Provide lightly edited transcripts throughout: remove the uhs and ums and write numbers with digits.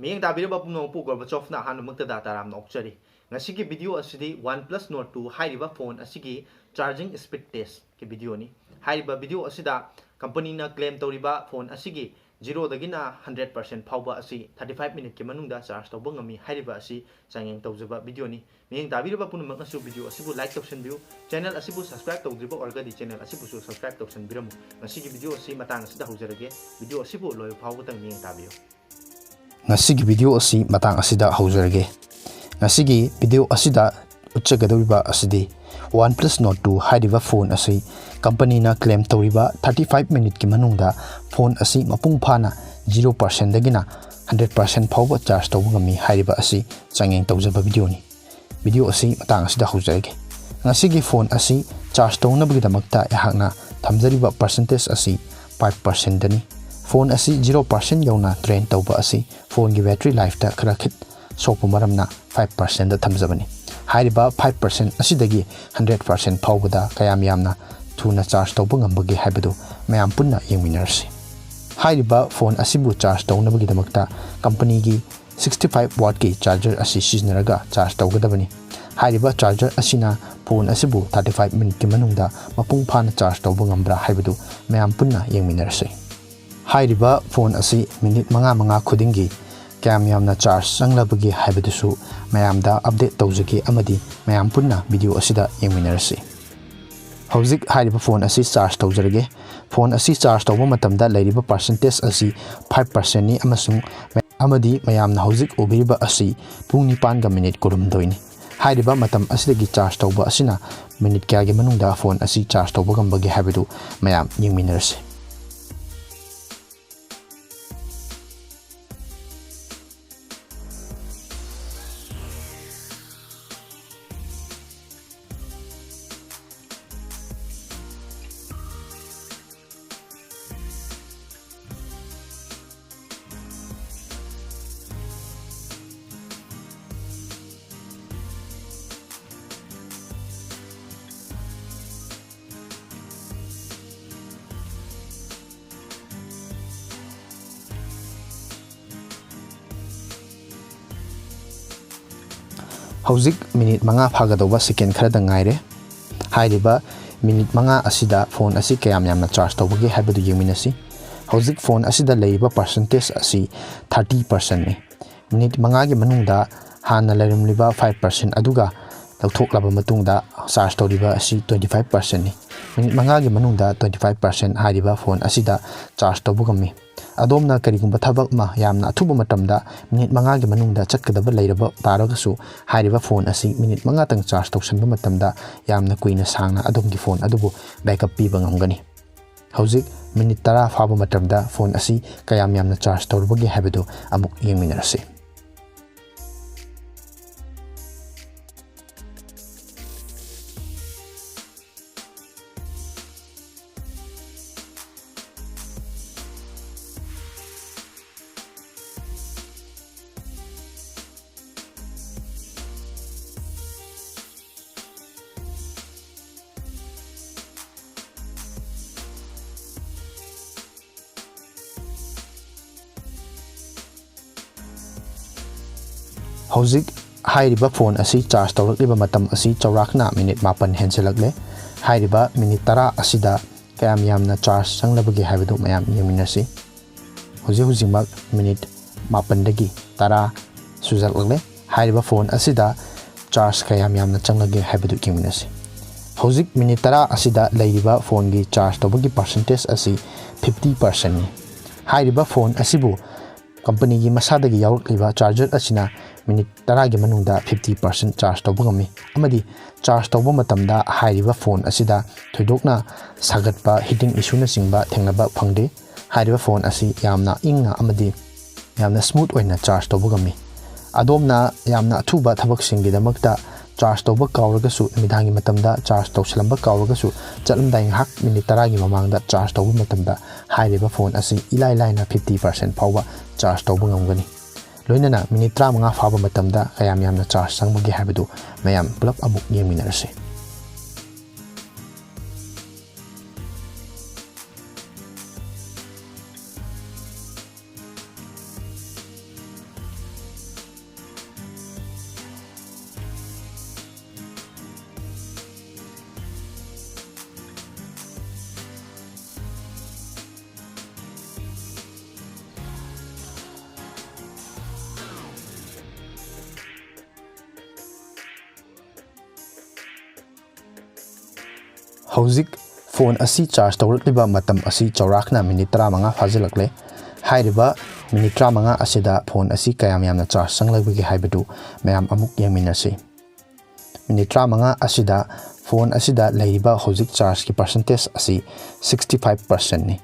Miyeng tabiraba pumno pu Gorbachev na hanu mukta da taram nokchari. Ngasigi video asidi OnePlus Nord 2 hairiba phone asigi charging speed test ke video ni. Hairiba video asida company na claim toriba phone asigi 0 dagina 100% phawba asi 35 minute ke manungda charge tawba ngami hairiba asi changeng tawjaba video ni. Miyeng tabiraba pumno maknasu video asibu like tawsan view channel asibu subscribe tawdriba orga di channel asibu subscribe tawsan biramu. Ngasigi video asi matang asida haujarage video asibu loyo phawba tang miyeng tabiyo. Ngasigi video asi matang asida haujarage. Ngasigi video asida utchagadoriba asidi OnePlus Nord 2 hairiba phone asi company na claim toriba 35 minute ki manungda phone asi mapung phana 0% dagina 100% phawba charge tawba ngami hairiba asi changeng tawjaba video ni. Video asi matang asida haujarage. Ngasigi phone asi charge tawnabagi damakta ehakna thamjariba percentage asi 5% dani. Phone asi 0% yauna train tawba asi phone gi battery life ta khara khit sopu maramna 5% da thamjabani. Hairiba 5% asidagi 100% phawbada kayam yamna thuna charge tawba ngambagi haibadu mayam punna yengminarsi. Hairiba phone asibu charge tawnabagi damakta company gi 65 watt ki charger asi siznaraga charge tawgadabani. Hairiba charger asina phone asibu 35 minute ki manungda mapung phana charge tawba ngambra haibadu mayam punna yengminarsi. Hairiba phone asi minute manga khudingi kyam yamna charge sanglabagi haibadusu mayamda update tawjagi amadi mayam punna video asida yengminarasi. Hauzik hairiba phone asi charge tawjarage. Phone asi charge tawba matamda lairiba percentage asi 5% ni amasung amadi mayamna hauzik ubiriba asi pung 9 ga minute kurumdoini. Hairiba matam asidagi charge tawba asina minute kyagi manungda phone asi charge tawba gambagi haibadu mayam yengminarasi. Hauzik minute manga phagadoba second khara dangaire. Hairiba minute manga asida phone asi kayam yamna charge tawbagi haibadu yengminasi. Hauzik phone asida leiba percentage asi 30% ni. Minute manga gi manungda hana larimliba 5% aduga lauthoklaba matungda charge tawriba asi 25% ni. Minute manga gi manungda 25% hairiba phone asida charge tawbugami. Adomna karigumba thabak ma yamna athuba matamda minute manga gi manungda chakkadaba leiraba taragasu hairiba phone asi minute manga tang charge tawsanba matamda yamna kuina sangna adomgi phone adubu backup piba ngamgani. Hauzik minute 10 faba matamda phone asi kayam yamna charge tawrubagi haibadu amuk yengminarasi. Hauzik hairiba phone asi charge tawrakliba matam asi chawrakna minute 8 henselakle. Hairiba minute 10 asida kayam yamna charge sanglabagi haibadu mayam yengminasi. Hujimak minute 8 dagi 10 sujalakle. Hairiba phone asida charge kayam yamna changlagi haibadu yengminasi. Hauzik minute 10 asida leiriba phone gi charge tawbagi percentage asi 50% ni. Hairiba phone asibu company gi masadagi yawrakliba charger asina minute 10 gi manungda 50% charge tawba ngami amadi charge tawba matamda hairiba phone asida thoidokna sagatpa heating issue na singba thengnaba phangde. Hairiba phone asi yamna ingna amadi yamna smooth oina charge tawba ngami. Adomna yamna athuba thabak singi damakta charge tawba kawragasu midangi matamda charge tawsalamba kawragasu chatlamdai hak minute 10 gi mamangda charge tawba matamda hairiba phone asi ilai laina 50% phawba charge tawba ngamgani. Loinana minute 35 faba matamda kayam yamna charge sangbagi haibadu mayam pulap amuk yengminarasi. Hauzik phone asi charge tawrakliba matam asi chaurakna minute 35 fazilakle hairiba minute 35 asida phone asi kayam yamna charge sanglabigi haibadu mayam amuk yeminasi minute 35 asida phone asida leiba hauzik charge ki percentage asi 65% ni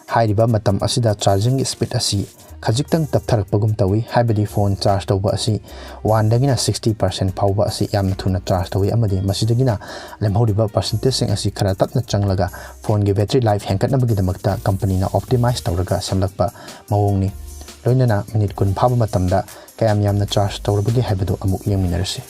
hairiba matam asida charging speed asi khajiktan taptharak pagum tawi haibadi phone charge tawba asi 1 dagina 60% phawba asi yamna thuna charge tawi amadi masidagina lemhoriba percentage sing asi khara tatna changlaga phone ge battery life hengkatna bagi damakta company na optimize tawraga samlakpa mawongni loinana minute kun phaba matamda kayam yamna charge tawrabagi haibadu amuk yengminarasi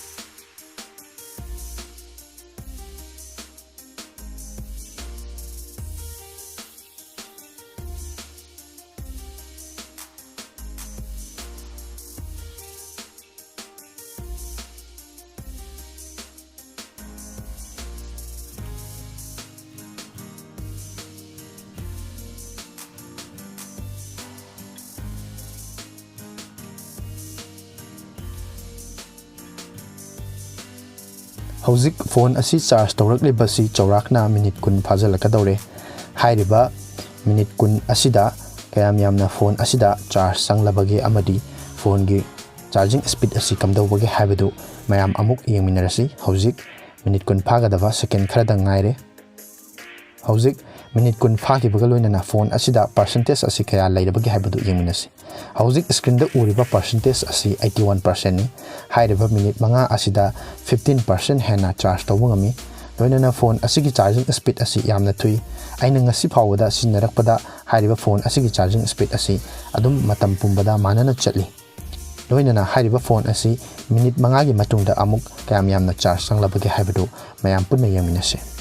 Hauzik phone asi charge tawrakli basi chaurakna minute kun phajalakadore hairiba minute kun asida kayam yamna phone asida charge sanglabagi amadi phone gi charging speed asi kamdawbagi haibadu mayam amuk yengminarasi hauzik minute kun phagadava second khara ngaire hauzik minute kun phagi bagaloina phone asida percentage asi kaya lairabagi haibadu yengminasi hauzik screen da uriba percentage asi 81% ni hairiba minute manga asida 15% hena charge tawungami loinana phone asigi charging speed asi yamna thui aina ngasi phawada sinarakpada hairiba phone asigi charging speed asi adum matam pumbada manana chatli loinana hairiba phone asi minute manga gi matungda amuk kayam yamna charge sanglabagi haibadu mayam punna yengminasi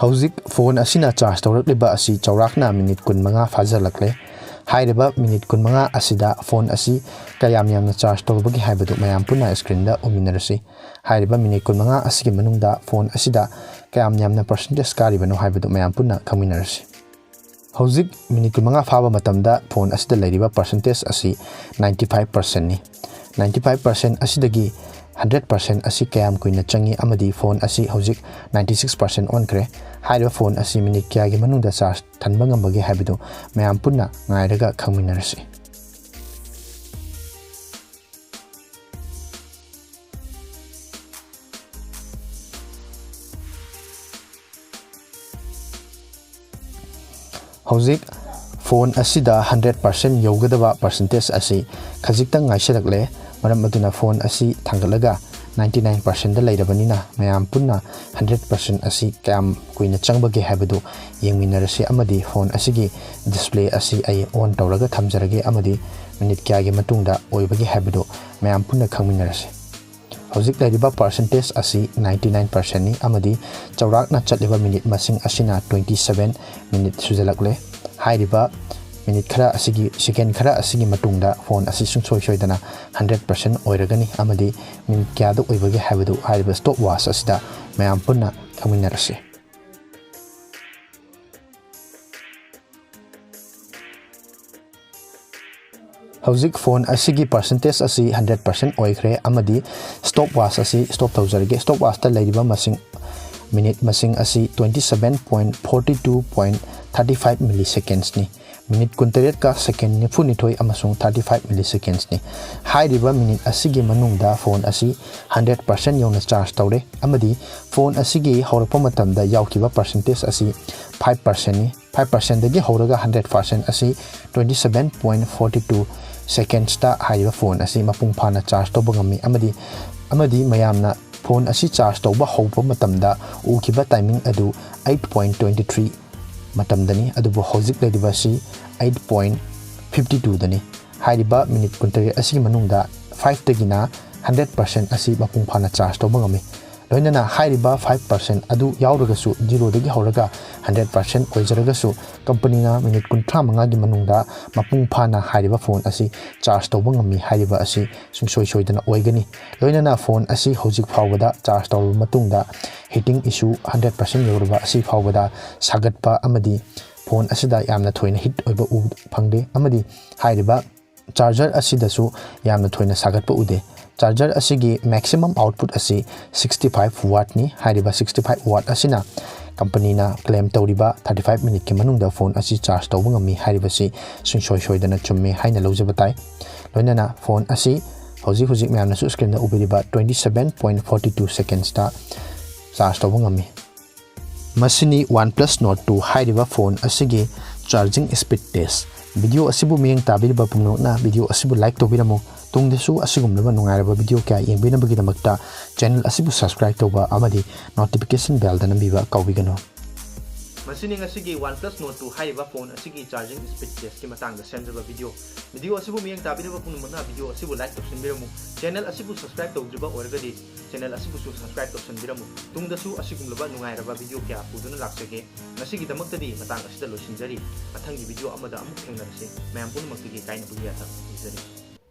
Hauzik phone asina charge tawrakliba asi chaurakna minute kun manga fajalakle hairiba minute kun manga asida phone asi kayam yamna charge tawbagi haibadu mayam punna screen da uminarasi hairiba minute kun manga asigi manungda phone asida kayam yamna percentage karibano haibadu mayam punna khaminarasi hauzik minute kun manga phaba matamda phone asida leiriba percentage asi 95% ni 95% asidagi 100% asi kayam kuina changi amadi phone asi hauzik 96% on kre hairiba phone asi minute kya gi manungda charge thanba ngambagi habidu mayam punna ngairaga khangminarasi hauzik phone asida 100% yogadaba percentage asi khajikta ngaisarakle maram aduna phone asi thangalaga 99% da leirabanina mayam punna 100% asi kam kuina changbage habadu yengminarasi amadi phone asigi display asi ai on tawraga thamjarage amadi minute kya ge matungda oibage habadu mayam punna khangminarasi hauzik leiriba percentage asi 99% ni amadi chawrakna chatliba minute masing asina 27 minute sujalakle hairiba minute khara asigi second khara asigi matungda phone asi sungsoi soidana 100% oiragani amadi minute kya do oibage habadu haiba stop watch asida mayam punna khangminarasi hauzik phone asigi percentage asi 100% oikre amadi stop watch asi stop tawjarage stop watch ta leiriba masing minute masing asi 27.42.35 milliseconds ni minute kuntaret ka second ni phuni thoi amasung 35 milliseconds ni hairiba minute asigi manungda phone asi 100% yona charge tawre amadi phone asigi horapa matamda yaukiba percentage asi 5% ni 5% dagi horaga 100% asi 27.42 seconds ta hairiba phone asi mapung phana charge tawbangami amadi mayamna phone asi charge tawba hopa matamda ukiba timing adu 8.23 matamdani adubu hauzik leiriba si 8.52 dani hairiba minute kuntare asi manungda 5 dagina 100% asi mapung phana charge tawbangami loinana hairiba 5% adu yauragasu 0 dagi horaga 100% oijragasu company na minute 35 gi manungda mapung phana hairiba phone asi charge tawba ngami hairiba asi sungsoi soidana oigani loinana phone asi hojik phawada charge tawba matungda heating issue 100% yorba asi phawada sagatpa amadi phone asida yamna thoina hit oiba u phangde amadi hairiba charger asidasu yamna thoina sagatpa ude charger asigi maximum output asi 65 watt ni hairiba 65 watt asina company na claim tawriba 35 minute ki manungda phone asi charge tawba ngami hairiba si sungsoi soidana chumme haina lojaba tai loinana phone asi hojik myamna su screen da ubiriba 27.42 seconds ta charge tawba ngami masini OnePlus Nord 2 hairiba phone asigi charging speed test video asibu miyeng tabiriba pumnokna video asibu like tobiramo tungdesu asigumlaba nungairaba video kya yengbinabagi damakta channel asibu subscribe toba amadi notification bell da nambiba kawbigano masini ngasigi OnePlus Nord 2 hairiba phone asigi charging speed test ki matangda senjaba video asibu miyeng tabiriba pumnokna video asibu like topsinbiramu channel asibu subscribe tawdriba orgadi channel asibu subscribe topsinbiramu tungdasu asigumlaba nungairaba video kya puduna laksage ngasigi damaktadi matang asida losinjari mathangi video amada amuk thengnarase mayam punamakti kaina buya tha izari